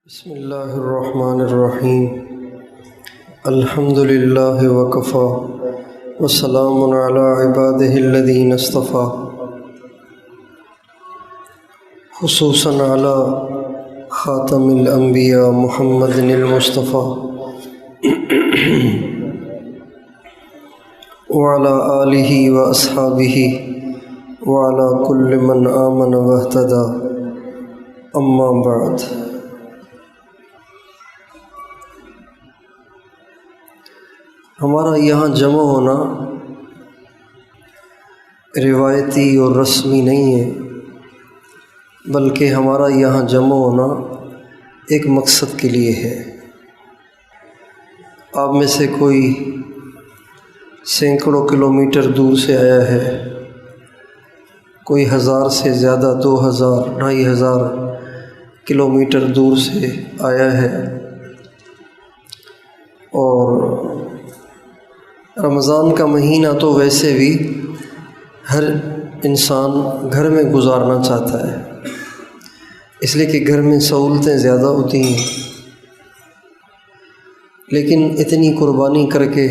بسم اللہ الرحمن الرحیم الحمد للہ وکفی وسلام علی عبادہ الذین اصطفی خصوصاً علی خاتم الانبیاء محمد المصطفی وعلی آلہ واصحابہ وعلی کل من آمن واہتدی اما بعد۔ ہمارا یہاں جمع ہونا روایتی اور رسمی نہیں ہے، بلکہ ہمارا یہاں جمع ہونا ایک مقصد کے لیے ہے۔ آپ میں سے کوئی سینکڑوں کلومیٹر دور سے آیا ہے، کوئی 1000 سے زیادہ، 2000، 2500 کلومیٹر دور سے آیا ہے، اور رمضان کا مہینہ تو ویسے بھی ہر انسان گھر میں گزارنا چاہتا ہے، اس لیے کہ گھر میں سہولتیں زیادہ ہوتی ہیں، لیکن اتنی قربانی کر کے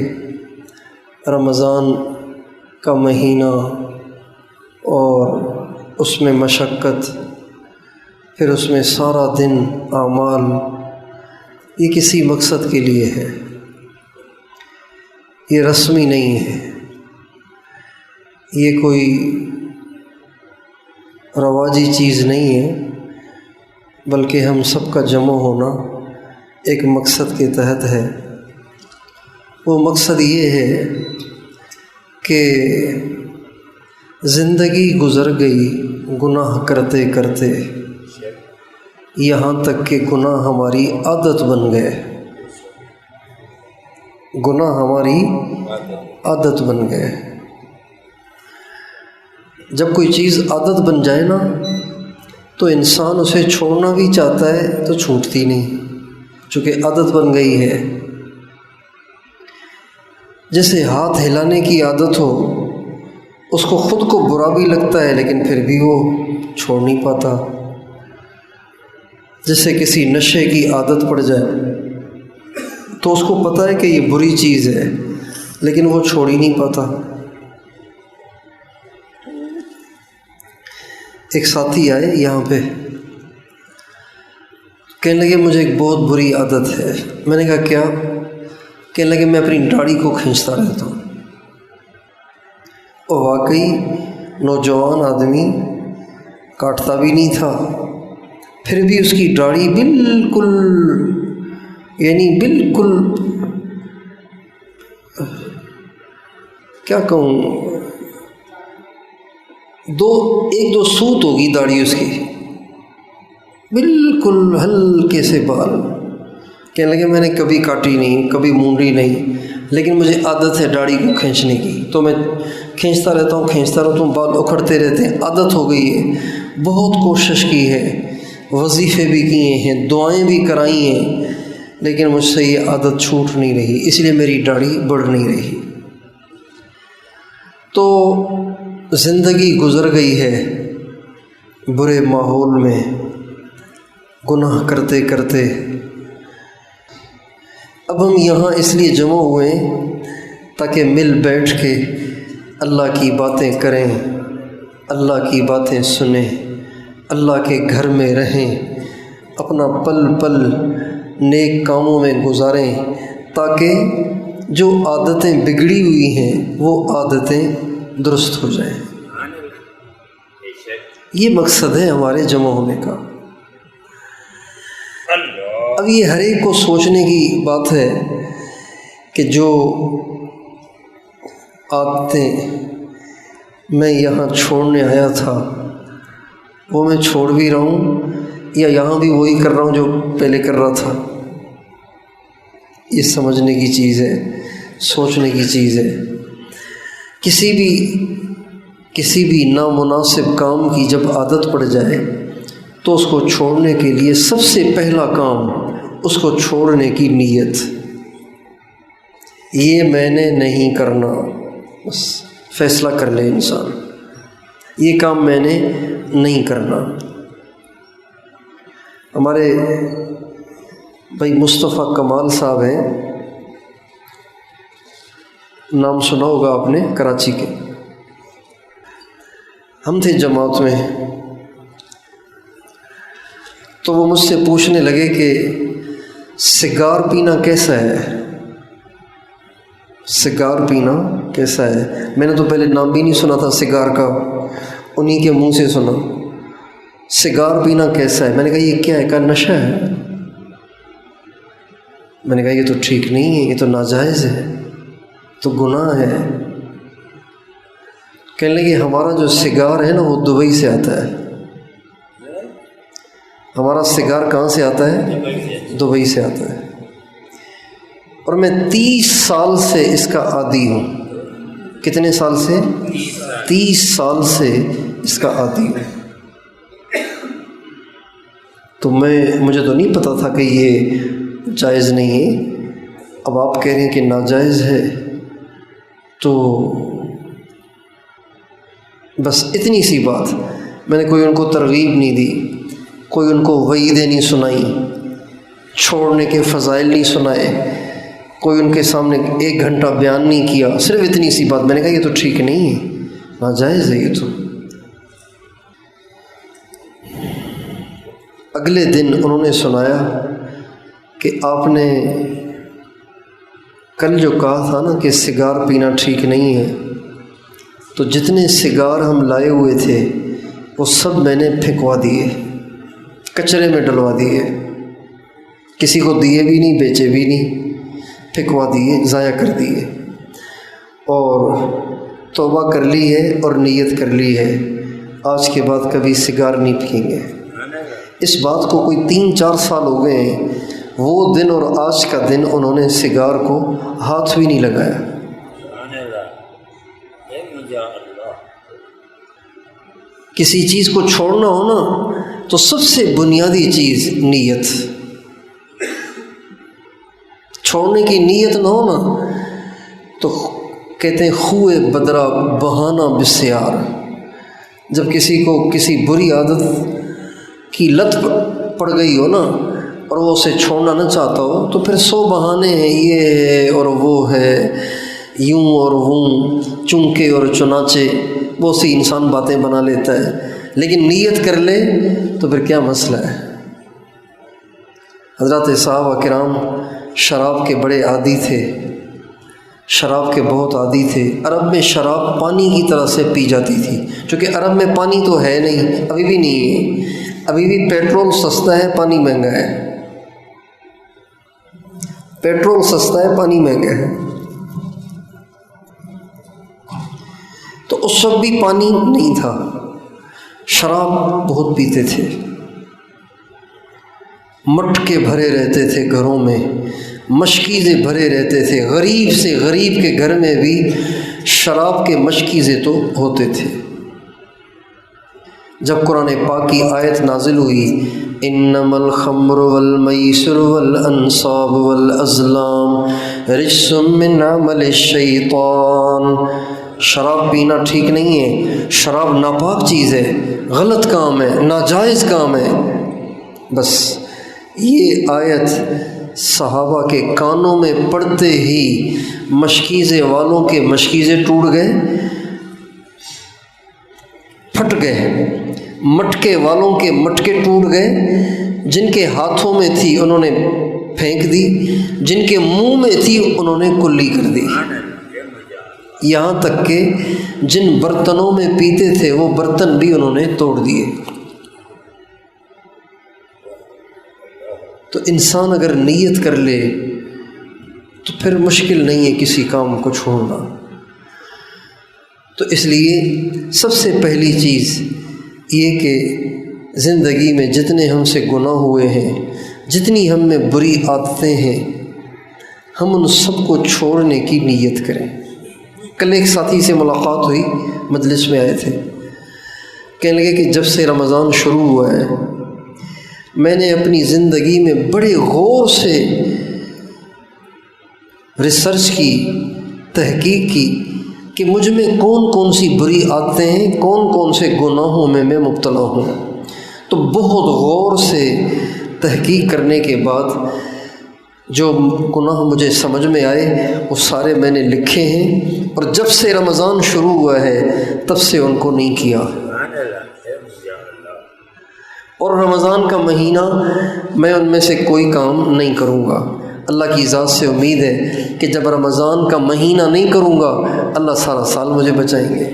رمضان کا مہینہ اور اس میں مشقت، پھر اس میں سارا دن اعمال، یہ کسی مقصد کے لیے ہے، یہ رسمی نہیں ہے، یہ کوئی رواجی چیز نہیں ہے، بلکہ ہم سب کا جمع ہونا ایک مقصد کے تحت ہے۔ وہ مقصد یہ ہے کہ زندگی گزر گئی گناہ کرتے کرتے، یہاں تک کہ گناہ ہماری عادت بن گئے، گناہ ہماری عادت بن گئے۔ جب کوئی چیز عادت بن جائے نا، تو انسان اسے چھوڑنا بھی چاہتا ہے تو چھوٹتی نہیں، چونکہ عادت بن گئی ہے۔ جیسے ہاتھ ہلانے کی عادت ہو، اس کو خود کو برا بھی لگتا ہے لیکن پھر بھی وہ چھوڑ نہیں پاتا۔ جیسے کسی نشے کی عادت پڑ جائے تو اس کو پتہ ہے کہ یہ بری چیز ہے، لیکن وہ چھوڑ ہی نہیں پاتا۔ ایک ساتھی آئے یہاں پہ، کہنے لگے مجھے ایک بہت بری عادت ہے۔ میں نے کہا کیا؟ کہنے لگے میں اپنی داڑھی کو کھینچتا رہتا ہوں۔ اور واقعی نوجوان آدمی کاٹتا بھی نہیں تھا، پھر بھی اس کی داڑھی بالکل کیا کہوں، ایک دو سوت ہوگی داڑھی اس کی، بالکل ہلکے سے بال۔ کہنے لگے میں نے کبھی کاٹی نہیں، کبھی مونڈی نہیں، لیکن مجھے عادت ہے داڑھی کو کھینچنے کی، تو میں کھینچتا رہتا ہوں، بال اکھڑتے رہتے ہیں، عادت ہو گئی ہے۔ بہت کوشش کی ہے، وظیفے بھی کیے ہیں، دعائیں بھی کرائی ہیں، لیکن مجھ سے یہ عادت چھوٹ نہیں رہی، اس لیے میری داڑھی بڑھ نہیں رہی۔ تو زندگی گزر گئی ہے برے ماحول میں، گناہ کرتے کرتے۔ اب ہم یہاں اس لیے جمع ہوئے تاکہ مل بیٹھ کے اللہ کی باتیں کریں، اللہ کی باتیں سنیں، اللہ کے گھر میں رہیں، اپنا پل پل نیک کاموں میں گزاریں، تاکہ جو عادتیں بگڑی ہوئی ہیں وہ عادتیں درست ہو جائیں۔ یہ مقصد ہے ہمارے جمع ہونے کا۔ اب یہ ہر ایک کو سوچنے کی بات ہے کہ جو عادتیں میں یہاں چھوڑنے آیا تھا وہ میں چھوڑ بھی رہا ہوں، یا یہاں بھی وہی کر رہا ہوں جو پہلے کر رہا تھا۔ یہ سمجھنے کی چیز ہے، سوچنے کی چیز ہے۔ کسی بھی نامناسب کام کی جب عادت پڑ جائے تو اس کو چھوڑنے کے لیے سب سے پہلا کام اس کو چھوڑنے کی نیت، یہ میں نے نہیں کرنا، بس فیصلہ کر لے انسان، یہ کام میں نے نہیں کرنا۔ ہمارے بھائی مصطفیٰ کمال صاحب ہیں، نام سنا ہوگا آپ نے، کراچی کے۔ ہم تھے جماعت میں، تو وہ مجھ سے پوچھنے لگے کہ سگار پینا کیسا ہے، سگار پینا کیسا ہے۔ میں نے تو پہلے نام بھی نہیں سنا تھا سگار کا، انہی کے منہ سے سنا، سگار پینا کیسا ہے۔ میں نے کہا یہ کیا ہے؟ کہا نشہ ہے۔ میں نے کہا یہ تو ٹھیک نہیں ہے، یہ تو ناجائز ہے، تو گناہ ہے۔ کہنے لگے ہمارا جو سگار ہے نا وہ دبئی سے آتا ہے، ہمارا سگار کہاں سے آتا ہے؟ دبئی سے آتا ہے، اور میں 30 سال سے اس کا عادی ہوں۔ کتنے سال سے؟ 30 سال سے اس کا عادی ہوں۔ تو مجھے تو نہیں پتا تھا کہ یہ جائز نہیں ہے، اب آپ کہہ رہے ہیں کہ ناجائز ہے، تو بس اتنی سی بات۔ میں نے کوئی ان کو ترغیب نہیں دی، کوئی ان کو وعیدیں نہیں سنائی، چھوڑنے کے فضائل نہیں سنائے، کوئی ان کے سامنے 1 گھنٹہ بیان نہیں کیا، صرف اتنی سی بات۔ میں نے کہا یہ تو ٹھیک نہیں ہے، ناجائز ہے یہ تو۔ اگلے دن انہوں نے سنایا کہ آپ نے کل جو کہا تھا نا کہ سگار پینا ٹھیک نہیں ہے، تو جتنے سگار ہم لائے ہوئے تھے وہ سب میں نے پھینکوا دیے، کچرے میں ڈلوا دیے، کسی کو دیے بھی نہیں، بیچے بھی نہیں، پھینکوا دیے، ضائع کر دیے، اور توبہ کر لی ہے اور نیت کر لی ہے آج کے بعد کبھی سگار نہیں پئیں گے۔ اس بات کو کوئی 3-4 سال ہو گئے ہیں، وہ دن اور آج کا دن انہوں نے سگار کو ہاتھ بھی نہیں لگایا۔ کسی چیز کو چھوڑنا ہو نا تو سب سے بنیادی چیز نیت، چھوڑنے کی نیت نہ ہو نا تو کہتے ہیں خوئے بدرا بہانہ بسیار۔ جب کسی کو کسی بری عادت کی لت پڑ گئی ہو نا اور وہ اسے چھوڑنا نہ چاہتا ہو تو پھر 100 بہانے ہیں، یہ ہے اور وہ ہے، یوں اور وہ، چونکے اور چنانچہ، وہ سی انسان باتیں بنا لیتا ہے، لیکن نیت کر لے تو پھر کیا مسئلہ ہے۔ حضرات صحابہ کرام شراب کے بڑے عادی تھے، شراب کے بہت عادی تھے۔ عرب میں شراب پانی کی طرح سے پی جاتی تھی، چونکہ عرب میں پانی تو ہے نہیں، ابھی بھی نہیں ہے، ابھی بھی پیٹرول سستا ہے، پانی مہنگا ہے، پیٹرول سستا ہے، پانی مہنگا ہے۔ تو اس وقت بھی پانی نہیں تھا، شراب بہت پیتے تھے، مٹکے بھرے رہتے تھے گھروں میں، مشکیزیں بھرے رہتے تھے، غریب سے غریب کے گھر میں بھی شراب کے مشکیزیں تو ہوتے تھے۔ جب قرآن پاک کی آیت نازل ہوئی انما الخمر والمیسر والانصاب والازلام رجس من عمل الشیطان، شراب پینا ٹھیک نہیں ہے، شراب ناپاک چیز ہے، غلط کام ہے، ناجائز کام ہے۔ بس یہ آیت صحابہ کے کانوں میں پڑتے ہی مشکیزے والوں کے مشکیزے ٹوٹ گئے، پھٹ گئے، مٹکے والوں کے مٹکے ٹوٹ گئے، جن کے ہاتھوں میں تھی انہوں نے پھینک دی، جن کے منہ میں تھی انہوں نے کلی کر دی، یہاں تک کہ جن برتنوں میں پیتے تھے وہ برتن بھی انہوں نے توڑ دیے۔ تو انسان اگر نیت کر لے تو پھر مشکل نہیں ہے کسی کام کو چھوڑنا۔ تو اس لیے سب سے پہلی چیز یہ کہ زندگی میں جتنے ہم سے گناہ ہوئے ہیں، جتنی ہم میں بری عادتیں ہیں، ہم ان سب کو چھوڑنے کی نیت کریں۔ کل ایک ساتھی سے ملاقات ہوئی، مجلس میں آئے تھے، کہنے لگے کہ جب سے رمضان شروع ہوا ہے میں نے اپنی زندگی میں بڑے غور سے ریسرچ کی، تحقیق کی کہ مجھ میں کون کون سی بری عادتیں ہیں، کون کون سے گناہوں میں مبتلا ہوں۔ تو بہت غور سے تحقیق کرنے کے بعد جو گناہ مجھے سمجھ میں آئے وہ سارے میں نے لکھے ہیں، اور جب سے رمضان شروع ہوا ہے تب سے ان کو نہیں کیا۔ اور رمضان کا مہینہ میں ان میں سے کوئی کام نہیں کروں گا۔ اللہ کی ذات سے امید ہے کہ جب رمضان کا مہینہ نہیں کروں گا اللہ سارا سال مجھے بچائیں گے۔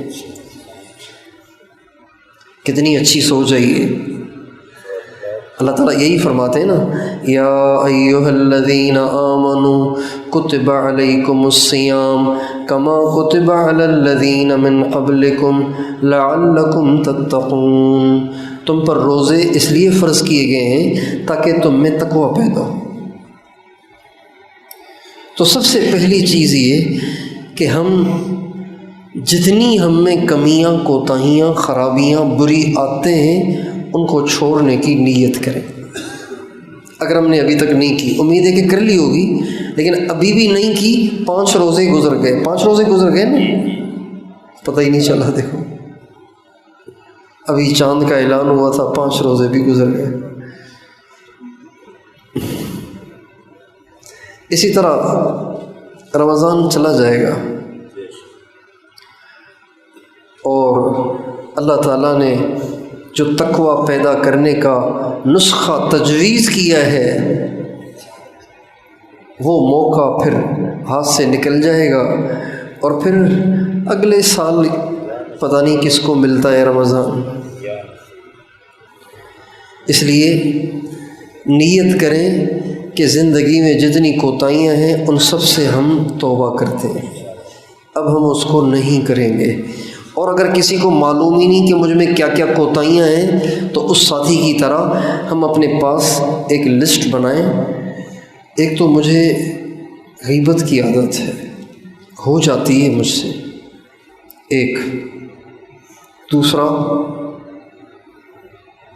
کتنی اچھی سوچ ہے یہ۔ اللہ تعالیٰ یہی فرماتے ہیں نا، یا ایھا الذین آمنوا کتب علیکم الصیام کما کتب علی الذین من قبلکم لعلکم تتقون، تم پر روزے اس لیے فرض کیے گئے ہیں تاکہ تم میں تقوی پیدا ہو۔ تو سب سے پہلی چیز یہ کہ ہم جتنی ہم میں کمیاں، کوتاہیاں، خرابیاں، بری عادتیں ہیں ان کو چھوڑنے کی نیت کریں۔ اگر ہم نے ابھی تک نہیں کی، امید ہے کہ کر لی ہوگی، لیکن ابھی بھی نہیں کی، 5 روزے گزر گئے، 5 روزے گزر گئے نا، پتہ ہی نہیں چلا۔ دیکھو ابھی چاند کا اعلان ہوا تھا، 5 روزے بھی گزر گئے۔ اسی طرح رمضان چلا جائے گا اور اللہ تعالیٰ نے جو تقوی پیدا کرنے کا نسخہ تجویز کیا ہے وہ موقع پھر ہاتھ سے نکل جائے گا، اور پھر اگلے سال پتہ نہیں کس کو ملتا ہے رمضان۔ اس لیے نیت کریں کہ زندگی میں جتنی کوتاہیاں ہیں ان سب سے ہم توبہ کرتے ہیں، اب ہم اس کو نہیں کریں گے۔ اور اگر کسی کو معلوم ہی نہیں کہ مجھ میں کیا کیا کوتاہیاں ہیں تو اس ساتھی کی طرح ہم اپنے پاس ایک لسٹ بنائیں۔ ایک تو مجھے غیبت کی عادت ہے، ہو جاتی ہے مجھ سے، ایک۔ دوسرا،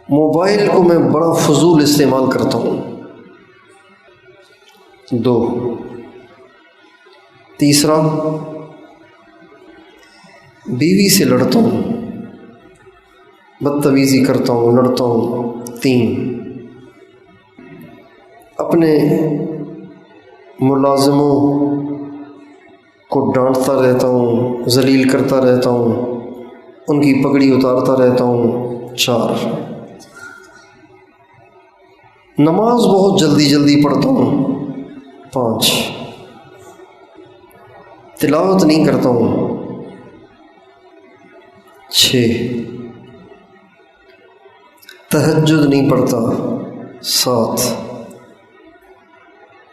موبائل کو میں بڑا فضول استعمال کرتا ہوں، 2۔ تیسرا، بیوی سے لڑتا ہوں، بدتمیزی کرتا ہوں، لڑتا ہوں، 3۔ اپنے ملازموں کو ڈانٹتا رہتا ہوں، ذلیل کرتا رہتا ہوں، ان کی پگڑی اتارتا رہتا ہوں، 4۔ نماز بہت جلدی پڑھتا ہوں، 5۔ تلاوت نہیں کرتا ہوں، 6۔ تہجد نہیں پڑھتا، 7۔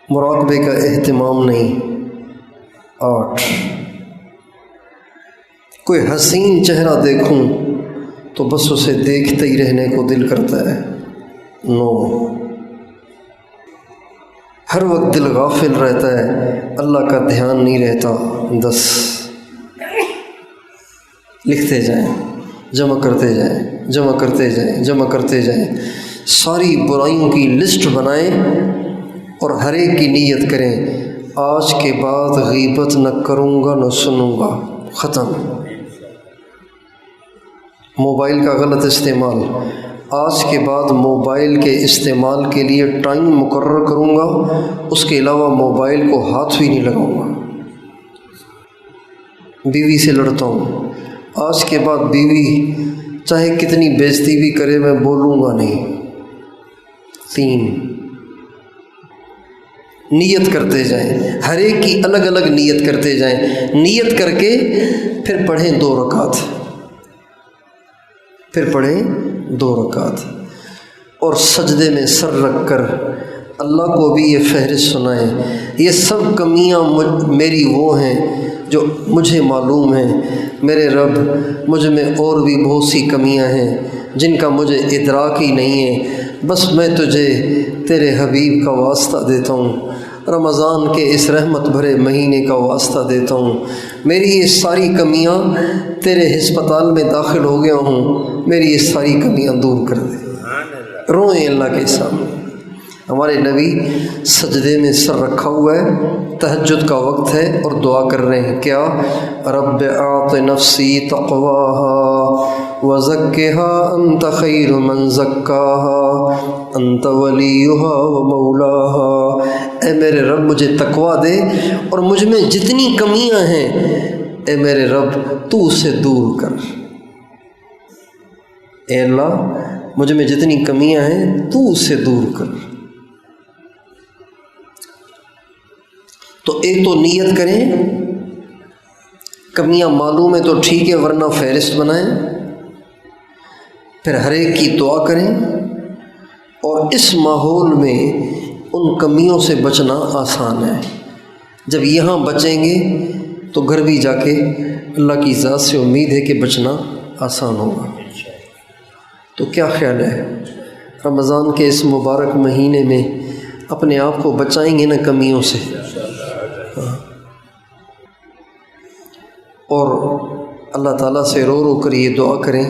مراقبے کا اہتمام نہیں، 8۔ کوئی حسین چہرہ دیکھوں تو بس اسے دیکھتے ہی رہنے کو دل کرتا ہے، 9۔ ہر وقت دل غافل رہتا ہے، اللہ کا دھیان نہیں رہتا، 10۔ لکھتے جائیں، جمع کرتے جائیں، جمع کرتے جائیں، جمع کرتے جائیں، ساری برائیوں کی لسٹ بنائیں اور ہر ایک کی نیت کریں، آج کے بعد غیبت نہ کروں گا نہ سنوں گا، ختم۔ موبائل کا غلط استعمال، آج کے بعد موبائل کے استعمال کے لیے ٹائم مقرر کروں گا، اس کے علاوہ موبائل کو ہاتھ بھی نہیں لگاؤں گا۔ بیوی سے لڑتا ہوں، آج کے بعد بیوی چاہے کتنی بےعزتی بھی کرے میں بولوں گا نہیں، 3۔ نیت کرتے جائیں، ہر ایک کی الگ الگ نیت کرتے جائیں، نیت کر کے پھر پڑھیں 2 رکعت، پھر پڑھیں 2 رکعت، اور سجدے میں سر رکھ کر اللہ کو بھی یہ فہرست سنائیں، یہ سب کمیاں میری وہ ہیں جو مجھے معلوم ہیں، میرے رب مجھ میں اور بھی بہت سی کمیاں ہیں جن کا مجھے ادراک ہی نہیں ہے، بس میں تجھے تیرے حبیب کا واسطہ دیتا ہوں، رمضان کے اس رحمت بھرے مہینے کا واسطہ دیتا ہوں، میری یہ ساری کمیاں تیرے ہسپتال میں داخل ہو گیا ہوں، میری یہ ساری کمیاں دور کر دے۔ روئیں اللہ کے سامنے۔ ہمارے نبی سجدے میں سر رکھا ہوا ہے، تہجد کا وقت ہے اور دعا کر رہے ہیں، کیا؟ رب اعط نفسی تقواها وزکها انت خیر من زکاها انت ولیها ومولاها، اے میرے رب مجھے تقویٰ دے، اور مجھ میں جتنی کمیاں ہیں اے میرے رب تو اسے دور کر۔ اے اللہ مجھ میں جتنی کمیاں ہیں تو اسے دور کر۔ تو ایک تو نیت کریں، کمیاں معلوم ہے تو ٹھیک ہے، ورنہ فہرست بنائیں، پھر ہر ایک کی دعا کریں، اور اس ماحول میں ان کمیوں سے بچنا آسان ہے۔ جب یہاں بچیں گے تو گھر بھی جا کے اللہ کی ذات سے امید ہے کہ بچنا آسان ہوگا۔ تو کیا خیال ہے رمضان کے اس مبارک مہینے میں اپنے آپ کو بچائیں گے نا کمیوں سے؟ اور اللہ تعالیٰ سے رو رو کر یہ دعا کریں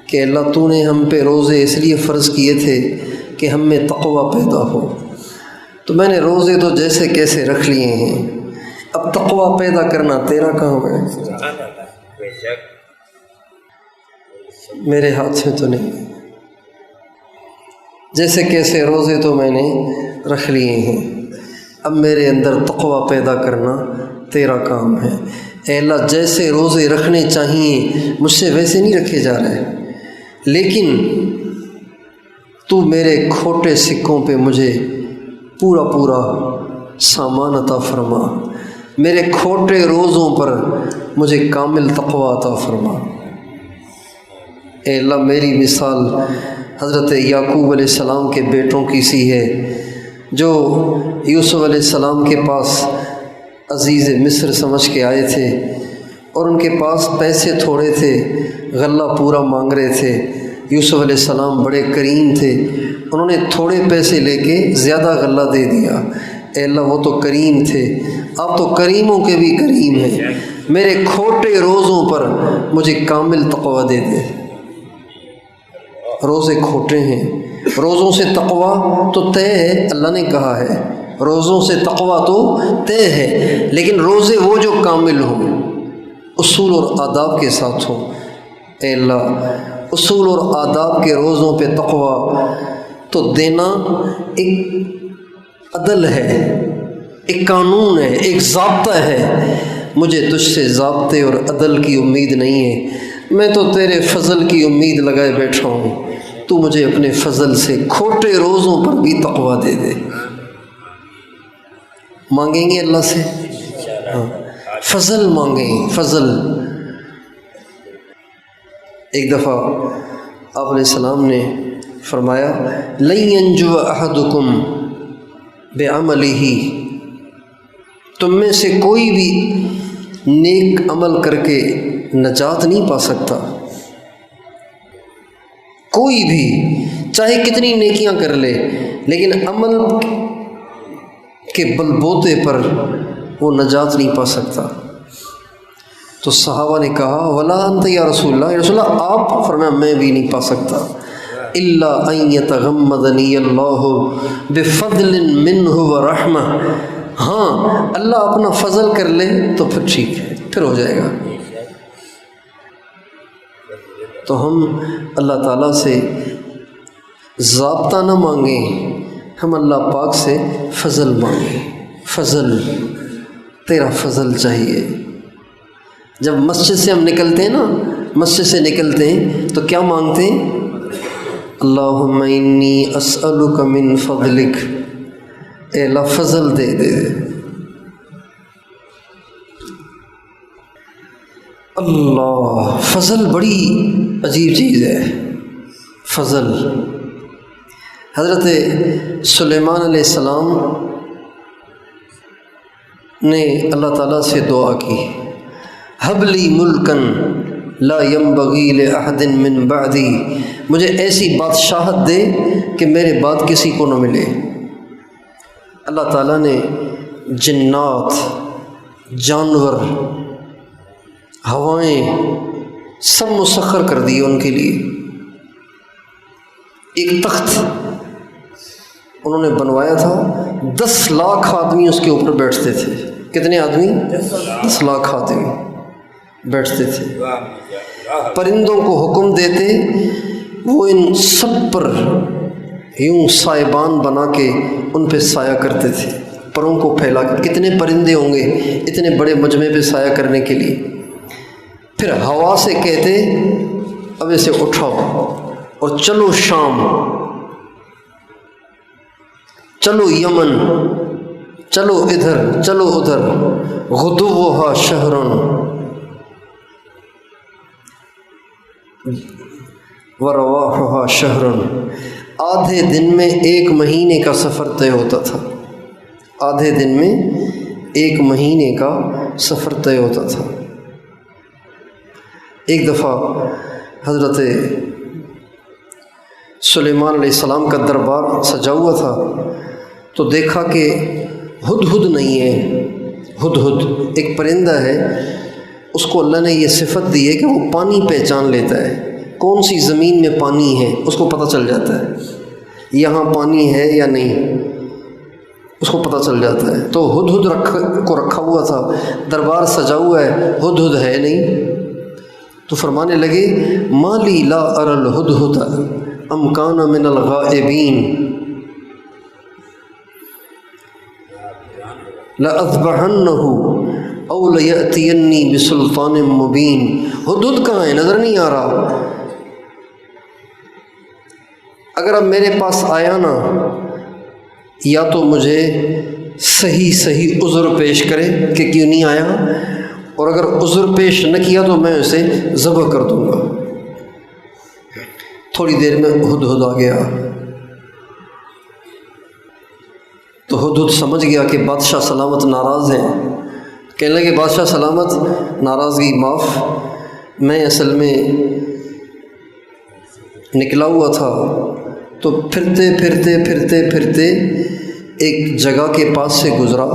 کہ اللہ تو نے ہم پہ روزے اس لیے فرض کیے تھے کہ ہم میں تقویٰ پیدا ہو، تو میں نے روزے تو جیسے کیسے رکھ لیے ہیں، اب تقویٰ پیدا کرنا تیرا کام ہے، میرے ہاتھ میں تو نہیں۔ جیسے کیسے روزے تو میں نے رکھ لیے ہیں، اب میرے اندر تقویٰ پیدا کرنا تیرا کام ہے۔ اے اللہ جیسے روزے رکھنے چاہیے مجھ سے ویسے نہیں رکھے جا رہے، لیکن تو میرے کھوٹے سکوں پہ مجھے پورا پورا سامان عطا فرما، میرے کھوٹے روزوں پر مجھے کامل تقویٰ عطا فرما۔ اے اللہ میری مثال حضرت یعقوب علیہ السلام کے بیٹوں کی سی ہے، جو یوسف علیہ السلام کے پاس عزیز مصر سمجھ کے آئے تھے، اور ان کے پاس پیسے تھوڑے تھے، غلہ پورا مانگ رہے تھے۔ یوسف علیہ السلام بڑے کریم تھے، انہوں نے تھوڑے پیسے لے کے زیادہ غلہ دے دیا۔ اے اللہ وہ تو کریم تھے، آپ تو کریموں کے بھی کریم ہیں، میرے کھوٹے روزوں پر مجھے کامل تقویٰ دے دے۔ روزے کھوٹے ہیں، روزوں سے تقویٰ تو طے ہے، اللہ نے کہا ہے روزوں سے تقویٰ تو طے ہے، لیکن روزے وہ جو کامل ہوں، اصول اور آداب کے ساتھ ہوں۔ اے اللہ اصول اور آداب کے روزوں پہ تقویٰ تو دینا ایک عدل ہے، ایک قانون ہے، ایک ضابطہ ہے۔ مجھے تجھ سے ضابطے اور عدل کی امید نہیں ہے، میں تو تیرے فضل کی امید لگائے بیٹھا ہوں، تو مجھے اپنے فضل سے کھوٹے روزوں پر بھی تقویٰ دے دے۔ مانگیں گے اللہ سے، فضل مانگیں، فضل۔ ایک دفعہ آپ علیہ السلام نے فرمایا لن ينجو احدکم بعملہ، تم میں سے کوئی بھی نیک عمل کر کے نجات نہیں پا سکتا، کوئی بھی چاہے کتنی نیکیاں کر لے، لیکن عمل کے بل بوتے پر وہ نجات نہیں پا سکتا۔ تو صحابہ نے کہا ولا انت یا رسول اللہ، یا رسول اللہ آپ؟ فرمایا میں بھی نہیں پا سکتا، الا ان یتغمدنی اللہ بفضل منہ ورحمہ، ہاں اللہ اپنا فضل کر لے تو پھر ٹھیک ہے، پھر ہو جائے گا۔ تو ہم اللہ تعالیٰ سے ضابطہ نہ مانگیں، ہم اللہ پاک سے فضل مانگیں، فضل، تیرا فضل چاہیے۔ جب مسجد سے ہم نکلتے ہیں نا، مسجد سے نکلتے ہیں تو کیا مانگتے ہیں؟ اللہم انی اسألک من فضلک، اے اللہ فضل دے دے۔ اللہ، فضل بڑی عجیب چیز ہے، فضل۔ حضرت سلیمان علیہ السلام نے اللہ تعالیٰ سے دعا کی حب لی ملکن لا ينبغی لأحد من بعدی، مجھے ایسی بادشاہت دے کہ میرے بعد کسی کو نہ ملے۔ اللہ تعالیٰ نے جنات، جانور، ہوائیں سب مسخر کر دی ان کے لیے۔ ایک تخت انہوں نے بنوایا تھا، 10 لاکھ آدمی اس کے اوپر بیٹھتے تھے۔ کتنے آدمی؟ 10 لاکھ آدمی بیٹھتے تھے۔ پرندوں کو حکم دیتے، وہ ان سب پر یوں سائبان بنا کے ان پہ سایہ کرتے تھے۔ پروں کو پھیلا کر، کتنے پرندے ہوں گے اتنے بڑے مجمع پہ سایہ کرنے کے لیے۔ پھر ہوا سے کہتے اب اسے اٹھاؤ اور چلو شام، چلو یمن، چلو ادھر، چلو ادھر، غدوہا شہرن ورواحها شہرن۔ آدھے دن میں 1 مہینے کا سفر طے ہوتا تھا، آدھے دن میں 1 مہینے کا سفر طے ہوتا تھا۔ ایک دفعہ حضرت سلیمان علیہ السلام کا دربار سجا ہوا تھا، تو دیکھا کہ ہدہد نہیں ہے۔ ہدہد ایک پرندہ ہے، اس کو اللہ نے یہ صفت دی ہے کہ وہ پانی پہچان لیتا ہے، کون سی زمین میں پانی ہے اس کو پتہ چل جاتا ہے، یہاں پانی ہے یا نہیں اس کو پتہ چل جاتا ہے۔ تو ہدہد کو رکھا ہوا تھا، دربار سجا ہوا ہے، ہدہد ہے نہیں، تو فرمانے لگے مالی لا اری الہدہد ام کان من الغائبین لَأَذْبَحَنَّهُ أَوْ لَيَأْتِيَنِّي بِسُلْطَانٍ مُبِينٍ۔ ہدہد کہاں ہے؟ نظر نہیں آ رہا۔ اگر اب میرے پاس آیا نا، یا تو مجھے صحیح عذر پیش کرے کہ کیوں نہیں آیا، اور اگر عذر پیش نہ کیا تو میں اسے ذبح کر دوں گا۔ تھوڑی دیر میں ہدہد آ گیا، تو ہدہد سمجھ گیا کہ بادشاہ سلامت ناراض ہیں، کہنے لگے بادشاہ سلامت ناراضگی معاف، میں اصل میں نکلا ہوا تھا، تو پھرتے ایک جگہ کے پاس سے گزرا،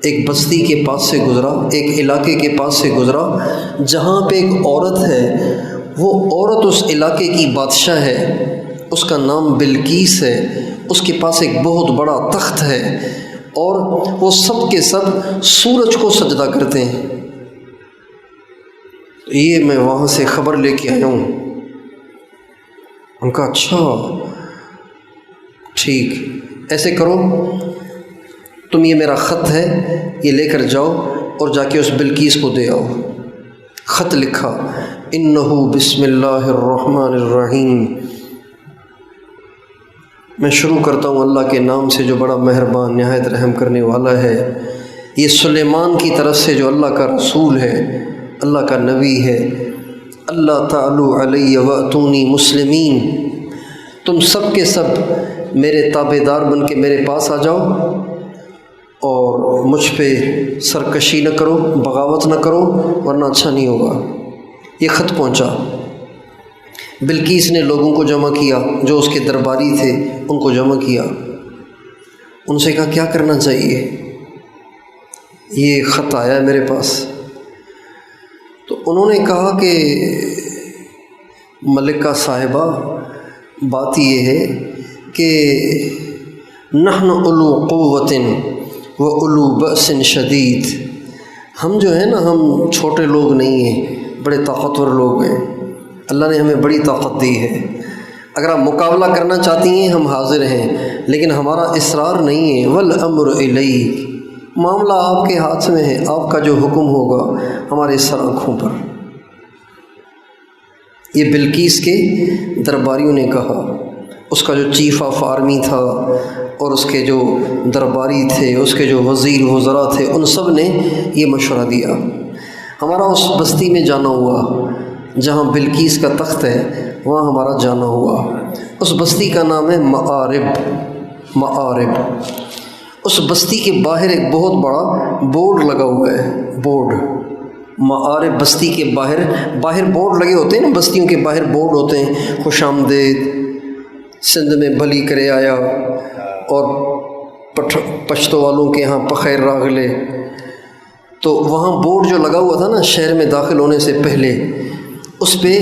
ایک بستی کے پاس سے گزرا، ایک علاقے کے پاس سے گزرا جہاں پہ ایک عورت ہے، وہ عورت اس علاقے کی بادشاہ ہے، اس کا نام بلقیس ہے، اس کے پاس ایک بہت بڑا تخت ہے، اور وہ سب کے سب سورج کو سجدہ کرتے ہیں۔ یہ میں وہاں سے خبر لے کے آیا ہوں۔ ان کا اچھا ٹھیک، ایسے کرو، تم یہ میرا خط ہے یہ لے کر جاؤ اور جا کے اس بلقیس کو دے آؤ۔ خط لکھا انہو بسم اللہ الرحمن الرحیم، میں شروع کرتا ہوں اللہ کے نام سے جو بڑا مہربان نہایت رحم کرنے والا ہے۔ یہ سلیمان کی طرف سے جو اللہ کا رسول ہے، اللہ کا نبی ہے۔ اللہ تعالی علی واتونی مسلمین، تم سب کے سب میرے تابع دار بن کے میرے پاس آ جاؤ اور مجھ پہ سرکشی نہ کرو، بغاوت نہ کرو، ورنہ اچھا نہیں ہوگا۔ یہ خط پہنچا، بلقیس نے لوگوں کو جمع کیا جو اس کے درباری تھے، ان کو جمع کیا، ان سے کہا کیا کرنا چاہیے، یہ خط آیا ہے میرے پاس۔ تو انہوں نے کہا کہ ملکہ صاحبہ بات یہ ہے کہ نحن اولو قوت و اولو بأس شدید، ہم جو ہے نا، ہم چھوٹے لوگ نہیں ہیں، بڑے طاقتور لوگ ہیں، اللہ نے ہمیں بڑی طاقت دی ہے، اگر آپ مقابلہ کرنا چاہتی ہیں ہم حاضر ہیں، لیکن ہمارا اصرار نہیں ہے۔ والامر الیک، معاملہ آپ کے ہاتھ میں ہے، آپ کا جو حکم ہوگا ہمارے سر آنکھوں پر۔ یہ بلقیس کے درباریوں نے کہا، اس کا جو چیف آف آرمی تھا اور اس کے جو درباری تھے، اس کے جو وزیر وزراء تھے، ان سب نے یہ مشورہ دیا۔ ہمارا اس بستی میں جانا ہوا جہاں بلقیس کا تخت ہے، وہاں ہمارا جانا ہوا۔ اس بستی کا نام ہے مآرب۔ اس بستی کے باہر ایک بہت بڑا بورڈ لگا ہوا ہے، بورڈ مآرب بستی کے باہر بورڈ لگے ہوتے ہیں نا، بستیوں کے باہر بورڈ ہوتے ہیں، خوش آمدید، سندھ میں بھلی کرے آیا، اور پشتو والوں کے ہاں پخیر راغلے۔ تو وہاں بورڈ جو لگا ہوا تھا نا شہر میں داخل ہونے سے پہلے، اس پہ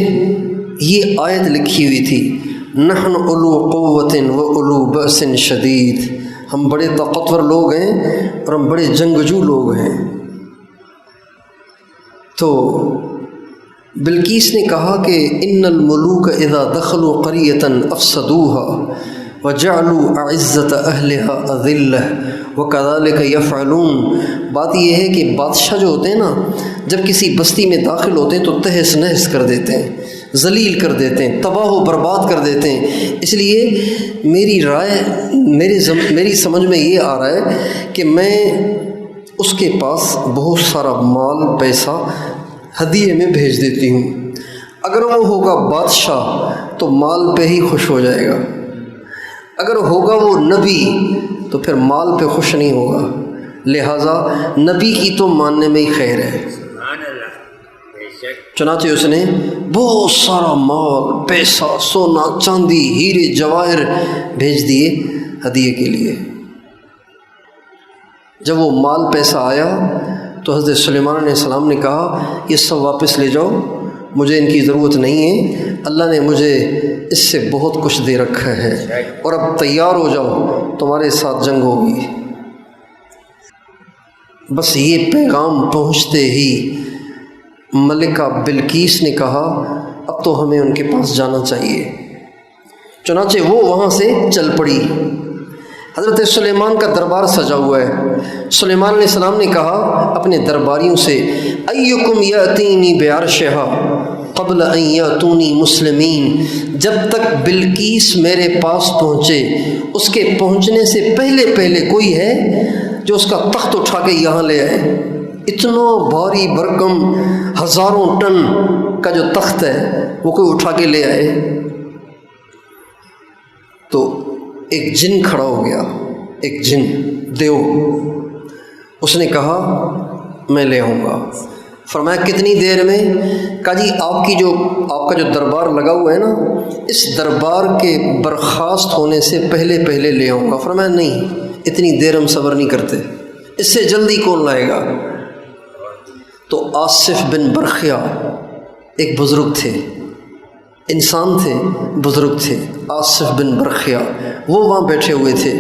یہ آیت لکھی ہوئی تھی، نحن اولو قوت و اولو بأس شدید، ہم بڑے طاقتور لوگ ہیں اور ہم بڑے جنگجو لوگ ہیں۔ تو بلقیس نے کہا کہ ان الملوک اذا دخلوا قریۃ افسدوها وَجَعْلُوا أَعِزَّةَ أَهْلِهَا أَذِلَّةً وَكَذَلِكَ يَفْعَلُونَ۔ بات یہ ہے کہ بادشاہ جو ہوتے ہیں نا، جب کسی بستی میں داخل ہوتے ہیں تو تہس نہس کر دیتے ہیں، ذلیل کر دیتے ہیں، تباہ و برباد کر دیتے ہیں۔ اس لیے میری رائے، میری سمجھ میں یہ آ رہا ہے کہ میں اس کے پاس بہت سارا مال پیسہ ہدیے میں بھیج دیتی ہوں۔ اگر وہ ہوگا بادشاہ تو مال پہ ہی خوش ہو جائے گا، اگر ہوگا وہ نبی تو پھر مال پہ خوش نہیں ہوگا، لہٰذا نبی کی تو ماننے میں ہی خیر ہے۔ چنانچہ اس نے بہت سارا مال، پیسہ، سونا، چاندی، ہیرے جواہر بھیج دیے ہدیے کے لیے۔ جب وہ مال پیسہ آیا تو حضرت سلیمان علیہ السلام نے کہا یہ سب واپس لے جاؤ، مجھے ان کی ضرورت نہیں ہے، اللہ نے مجھے اس سے بہت کچھ دے رکھا ہے، اور اب تیار ہو جاؤ، تمہارے ساتھ جنگ ہوگی۔ بس یہ پیغام پہنچتے ہی ملکہ بلقیس نے کہا اب تو ہمیں ان کے پاس جانا چاہیے۔ چنانچہ وہ وہاں سے چل پڑی۔ حضرت سلیمان کا دربار سجا ہوا ہے۔ سلیمان علیہ السلام نے کہا اپنے درباریوں سے ایکم یاتینی بعرشہا قبل ان یاتونی مسلمین، جب تک بلقیس میرے پاس پہنچے، اس کے پہنچنے سے پہلے کوئی ہے جو اس کا تخت اٹھا کے یہاں لے آئے؟ اتنا بھاری بھرکم ہزاروں ٹن کا جو تخت ہے وہ کوئی اٹھا کے لے آئے؟ تو ایک جن کھڑا ہو گیا، ایک جن دیو، اس نے کہا میں لے آؤں گا۔ فرمایا کتنی دیر میں؟ کہا جی آپ کا جو دربار لگا ہوا ہے نا، اس دربار کے برخاست ہونے سے پہلے لے آؤں گا۔ فرمایا نہیں، اتنی دیر ہم صبر نہیں کرتے، اس سے جلدی کون لائے گا؟ تو آصف بن برخیا ایک بزرگ تھے، انسان تھے، بزرگ تھے، آصف بن برخیا، وہ وہاں بیٹھے ہوئے تھے۔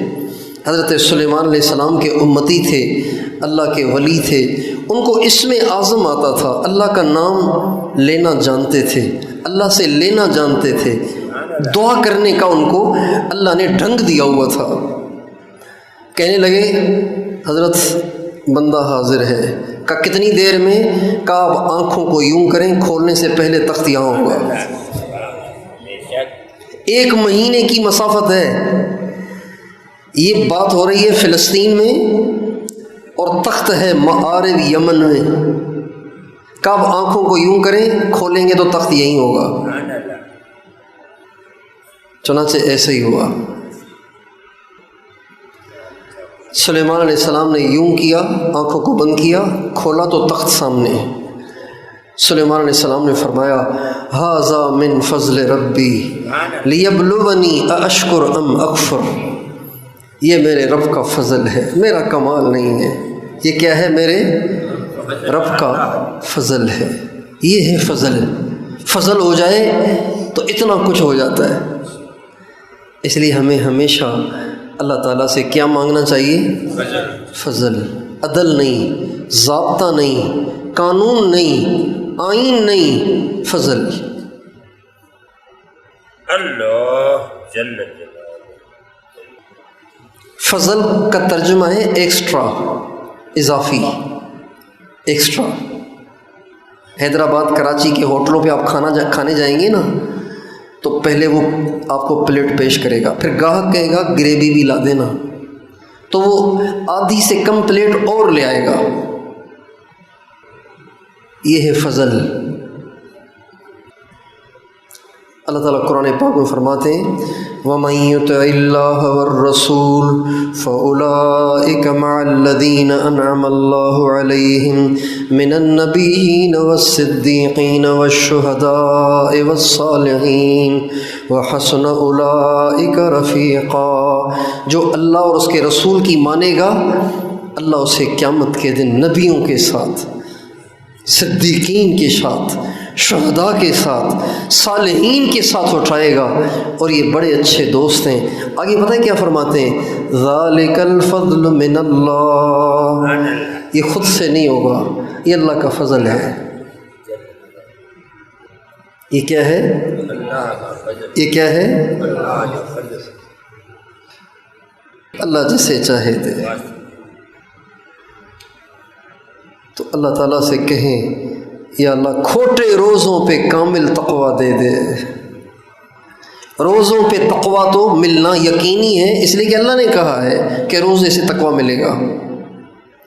حضرت سلیمان علیہ السلام کے امتی تھے، اللہ کے ولی تھے، ان کو اسم اعظم آتا تھا، اللہ کا نام لینا جانتے تھے، اللہ سے لینا جانتے تھے، دعا کرنے کا ان کو اللہ نے ڈھنگ دیا ہوا تھا۔ کہنے لگے حضرت بندہ حاضر ہے۔ کہا کتنی دیر میں؟ کہا آپ آنکھوں کو یوں کریں، کھولنے سے پہلے تخت یہاں ہوگا۔ 1 مہینے کی مسافت ہے۔ یہ بات ہو رہی ہے فلسطین میں اور تخت ہے معارب یمن میں۔ کب آنکھوں کو یوں کریں، کھولیں گے تو تخت یہیں ہوگا۔ چنانچہ ایسے ہی ہوا۔ سلیمان علیہ السلام نے یوں کیا، آنکھوں کو بند کیا، کھولا تو تخت سامنے۔ سلیمان علیہ السلام نے فرمایا ھذا من فضل ربی لیبلونی ااشکر ام اکفر، یہ میرے رب کا فضل ہے، میرا کمال نہیں ہے، یہ کیا ہے؟ میرے رب کا فضل ہے۔ یہ ہے فضل، فضل ہو جائے تو اتنا کچھ ہو جاتا ہے۔ اس لیے ہمیں ہمیشہ اللہ تعالیٰ سے کیا مانگنا چاہیے؟ فضل، عدل نہیں، ضابطہ نہیں، قانون نہیں، آئین نہیں، فضل۔ اللہ جل جلالہ۔ فضل کا ترجمہ ہے ایکسٹرا، اضافی، ایکسٹرا۔ حیدرآباد، کراچی کے ہوٹلوں پہ آپ کھانے جائیں گے نا تو پہلے وہ آپ کو پلیٹ پیش کرے گا، پھر گاہک کہے گا گریوی بھی لا دینا، تو وہ آدھی سے کم پلیٹ اور لے آئے گا۔ یہ ہے فضل۔ اللہ تعالیٰ قرآن پاک میں فرماتے ہیں وَمَن يُطِعِ اللَّهَ وَالرَّسُولَ فَأُولَٰئِكَ مَعَ الَّذِينَ أَنْعَمَ اللَّهُ عَلَيْهِمْ مِنَ النَّبِيِّينَ وَالصِّدِّيقِينَ وَالشُّهَدَاءِ وَالصَّالِحِينَ وَحَسُنَ أُولَٰئِكَ رَفِيقًا۔ جو اللہ اور اس کے رسول کی مانے گا، اللہ اسے قیامت کے دن نبیوں کے ساتھ، صدیقین کے ساتھ، شہداء کے ساتھ، صالحین کے ساتھ اٹھائے گا، اور یہ بڑے اچھے دوست ہیں۔ آگے پتہ ہے کیا فرماتے ہیں؟ ذالک الفضل من اللہ، یہ خود سے نہیں ہوگا، یہ اللہ کا فضل ہے۔ یہ کیا ہے؟ یہ کیا ہے؟ اللہ جسے چاہے دے۔ تو اللہ تعالیٰ سے کہیں یا اللہ کھوٹے روزوں پہ کامل تقویٰ دے دے۔ روزوں پہ تقویٰ تو ملنا یقینی ہے، اس لیے کہ اللہ نے کہا ہے کہ روزے سے تقویٰ ملے گا،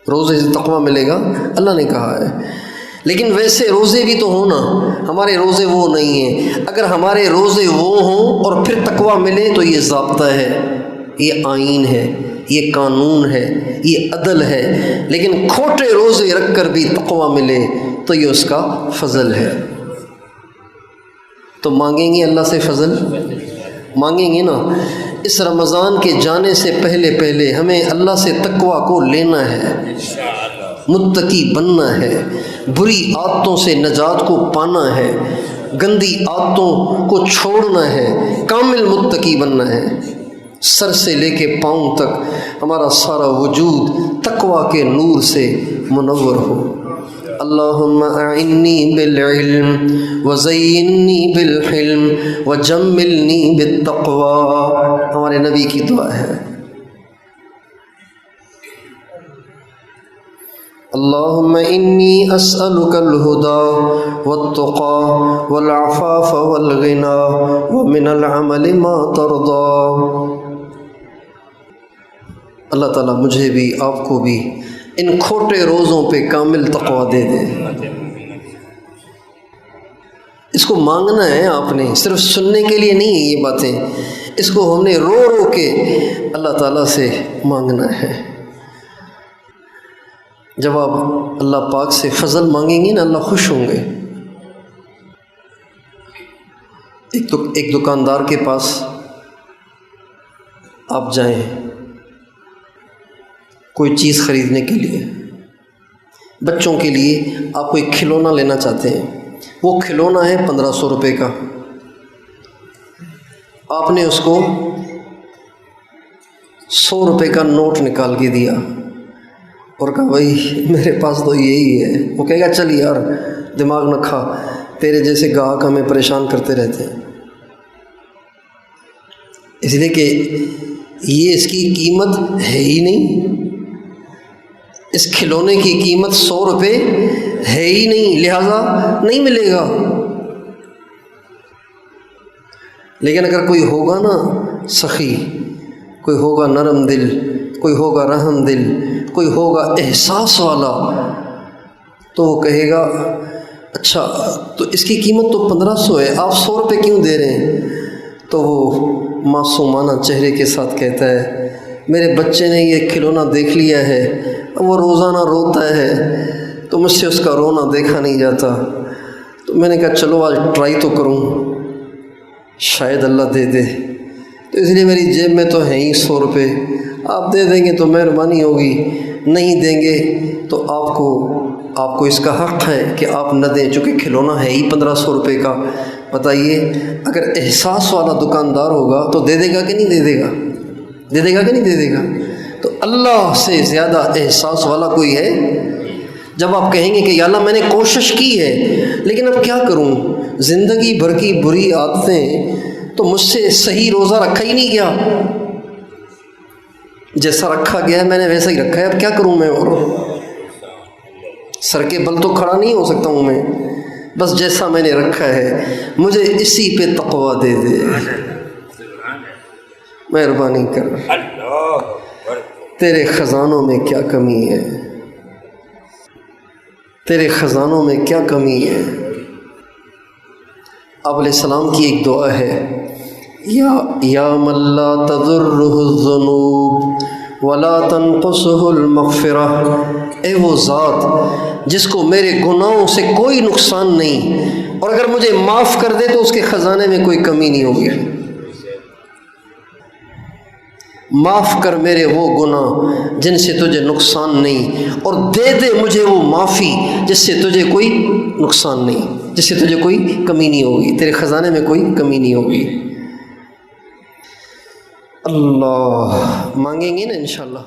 روزے سے تقویٰ ملے گا، اللہ نے کہا ہے۔ لیکن ویسے روزے بھی تو ہونا، ہمارے روزے وہ نہیں ہیں۔ اگر ہمارے روزے وہ ہوں اور پھر تقویٰ ملے تو یہ ضابطہ ہے، یہ آئین ہے، یہ قانون ہے، یہ عدل ہے۔ لیکن کھوٹے روزے رکھ کر بھی تقویٰ ملے تو یہ اس کا فضل ہے۔ تو مانگیں گے اللہ سے فضل، مانگیں گے نا۔ اس رمضان کے جانے سے پہلے پہلے ہمیں اللہ سے تقویٰ کو لینا ہے، متقی بننا ہے، بری عادتوں سے نجات کو پانا ہے، گندی عادتوں کو چھوڑنا ہے، کامل متقی بننا ہے۔ سر سے لے کے پاؤں تک ہمارا سارا وجود تقویٰ کے نور سے منور ہو۔ اللہم اعنی بالعلم وزینی بالحلم وجملنی بالتقوی، ہمارے نبی کی دعا ہے۔ اللہم انی اسألک الہدی والتقی والعفاف والغنی ومن العمل ما ترضی۔ اللہ تعالیٰ مجھے بھی آپ کو بھی ان کھوٹے روزوں پہ کامل تقویٰ دے دے۔ اس کو مانگنا ہے آپ نے، صرف سننے کے لیے نہیں ہے یہ باتیں، اس کو ہم نے رو رو کے اللہ تعالیٰ سے مانگنا ہے۔ جب آپ اللہ پاک سے فضل مانگیں گے نا، اللہ خوش ہوں گے۔ ایک دکاندار کے پاس آپ جائیں کوئی چیز خریدنے کے لیے، بچوں کے لیے آپ کوئی کھلونا لینا چاہتے ہیں، وہ کھلونا ہے 1500 روپے کا، آپ نے اس کو 100 روپے کا نوٹ نکال کے دیا اور کہا بھائی میرے پاس تو یہی ہے۔ وہ کہے گا چل یار دماغ نہ کھا، تیرے جیسے گاہک ہمیں پریشان کرتے رہتے ہیں۔ اس لیے کہ یہ اس کی قیمت ہے ہی نہیں، اس کھلونے کی قیمت 100 روپے ہے ہی نہیں، لہذا نہیں ملے گا۔ لیکن اگر کوئی ہوگا نا سخی، کوئی ہوگا نرم دل، کوئی ہوگا رحم دل، کوئی ہوگا احساس والا، تو وہ کہے گا اچھا تو اس کی قیمت تو 1500 ہے، آپ 100 روپے کیوں دے رہے ہیں؟ تو وہ معصومانہ چہرے کے ساتھ کہتا ہے میرے بچے نے یہ کھلونا دیکھ لیا ہے، وہ روزانہ روتا ہے تو مجھ سے اس کا رونا دیکھا نہیں جاتا، تو میں نے کہا چلو آج ٹرائی تو کروں، شاید اللہ دے دے۔ تو اس لیے میری جیب میں تو ہیں ہی 100 روپے، آپ دے دیں گے تو مہربانی ہوگی، نہیں دیں گے تو آپ کو اس کا حق ہے کہ آپ نہ دیں، چونکہ کھلونا ہے ہی 1500 روپے کا۔ بتائیے اگر احساس والا دکاندار ہوگا تو دے دے گا کہ نہیں دے دے گا؟ دے دے گا کہ نہیں دے دے گا؟ تو اللہ سے زیادہ احساس والا کوئی ہے؟ جب آپ کہیں گے کہ یا اللہ میں نے کوشش کی ہے لیکن اب کیا کروں، زندگی بھر کی بری عادتیں، تو مجھ سے صحیح روزہ رکھا ہی نہیں گیا، جیسا رکھا گیا ہے میں نے ویسا ہی رکھا ہے، اب کیا کروں میں، اور سر کے بل تو کھڑا نہیں ہو سکتا ہوں میں، بس جیسا میں نے رکھا ہے مجھے اسی پہ تقویٰ دے دے، مہربانی کر، تیرے خزانوں میں کیا کمی ہے، تیرے خزانوں میں کیا کمی ہے۔ آپ علیہ السلام کی ایک دعا ہے، یا من لا تضرہ الذنوب ولا تنقصہ المغفرہ، اے وہ ذات جس کو میرے گناہوں سے کوئی نقصان نہیں، اور اگر مجھے معاف کر دے تو اس کے خزانے میں کوئی کمی نہیں ہوگی۔ معاف کر میرے وہ گناہ جن سے تجھے نقصان نہیں، اور دے دے مجھے وہ معافی جس سے تجھے کوئی نقصان نہیں، جس سے تجھے کوئی کمی نہیں ہوگی، تیرے خزانے میں کوئی کمی نہیں ہوگی۔ اللہ مانگیں گے نا انشاءاللہ۔